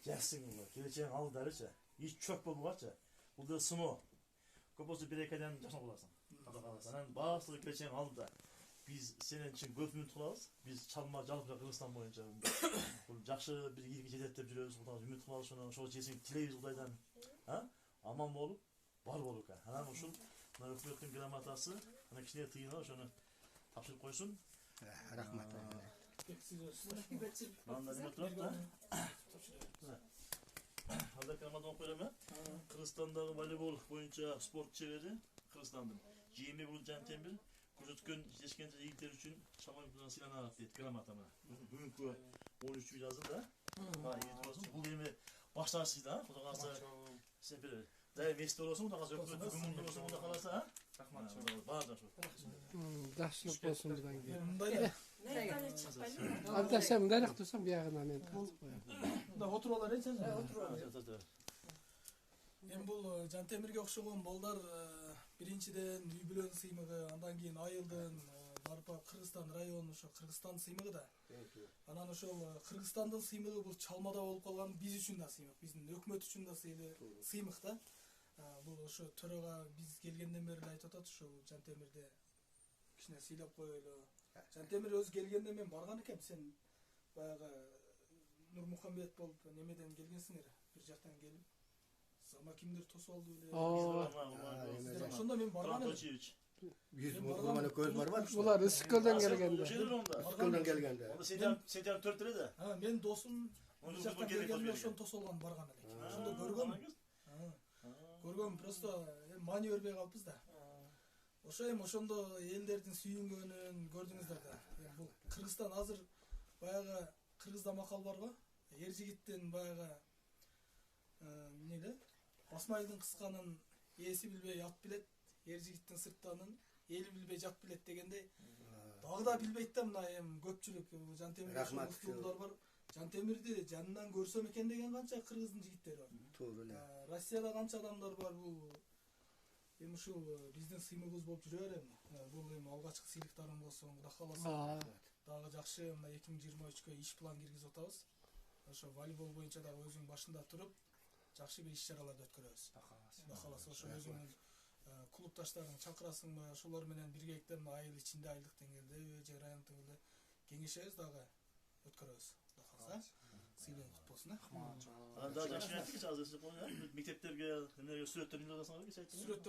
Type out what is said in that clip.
Gelsin bunu. Geleceğin al derece. Hiç çök bulmaçça. Bu da sınıf. Kopası bir ekeden yaşam olasın. Sen bağırsızlık geleceğin al da. Biz senin için göpünü tutarız. Biz çalma calıp Kırgızstan boyunca. Bu жақсы bir ilgi жететіп жүрөбүз. Будан үмүт кылабыз шуну. Ошол жесең тилейбиз Кудайдан. Ha? Aman болуп, бар болуп. Анан ушул мына өкмөттүн грамотасы, ана кичине тыйын ошону тапшырып койсун. Рахмат. Мында неме турат да? Анда грамота окуп берем. Кыргызстандагы волейбол боюнча спорт чебери Кыргызстандын. Жеми бул Жантемир көрсөткөн жетишкенче ийгиликтер үчүн Шамаевден сыйланат дейт грамота мына. Бүгүнкү 13 жазды да. Бул эми башташсыз да, Кудай калса сен бир дай месте болосуң, Кудай калса өкмөттүн күмүндө болсоң, Кудай каласа, рахмат. Баар жакшы. Жакшылык болсун будан кийин. Мындай Абда сен мындай турсаң биягына мен калтып коем. мындай отуруп алар эче. Эми бул Жантемирге окшогон балдар биринчиден үй бүлөнүн сыймыгы, андан кийин айылдын, барпа Кыргызстан районунун ошо Кыргызстан сыймыгы да. Анан ошол Кыргызстандын сыймыгы бул чалмада болуп калган биз үчүн да сыймык, биздин өкмөт үчүн да сыймык да. Бул ошо төрага биз келгенден бери айтып атат, ошо Жантемирди кичине сыйлап коелу. Жантемир өзү келгенде мен барган экем, сен баягы Нурмухамбет болуп немеден келгенсиңер, бир жактан келип. Сама кимдир тосуп алды эле. Ошондо мен барган элем. Yüz vurmanı göz var var. Булар Ысыккөлдөн келгенде. Ысыккөлдөн келгенде. Onda sentябрь 4 да. Мен досум бир жактан келгенде ошону тосуп алган барган элек. Ошондо көргөм. Көргөм, просто маани бербей калыппыз да. Ошо эми ошондо элдердин сүйүнгөнүн көрдүңүздөр да. Бул Кыргызстан азыр баягы кыргызда макал бар го. Эр жигиттин баягы эмне Басмайылдын кысканын ээси билбей ат билет, эр жигиттин сырттанын эли билбей жат билет дегендей. Дагы да билбейт да мына эми көпчүлүк Жантемирге ушундай бар. Жантемирди жанынан көрсөм экен деген канча кыргыздын жигиттери бар. Туура эле. Россияда канча адамдар бар бул. Эми ушул биздин сыймыгыбыз болуп жүрө берем. Бул эми алгачкы сыйлыктарым болсо, Кудай кааласа. Дагы жакшы мына 2023кө иш план киргизип атабыз. Ошо волейбол боюнча да өзүнүн башында туруп, жакшы бир иш-чараларды өткөрөбүз. Кудай кааласа ошо өзүңүн клубдаштарын чакырасыңбы, ошолор менен биргеликтен айыл ичинде, айылдык деңгээлде же райондук деңгээлде кеңешебиз дагы өткөрөбүз. Кудай кааласа. Сыйлыгың кут болсун, Анда жакшы айтты, азыр мектептерге, эмнеге сүрөттөрдү жазасыңар, кече айттым.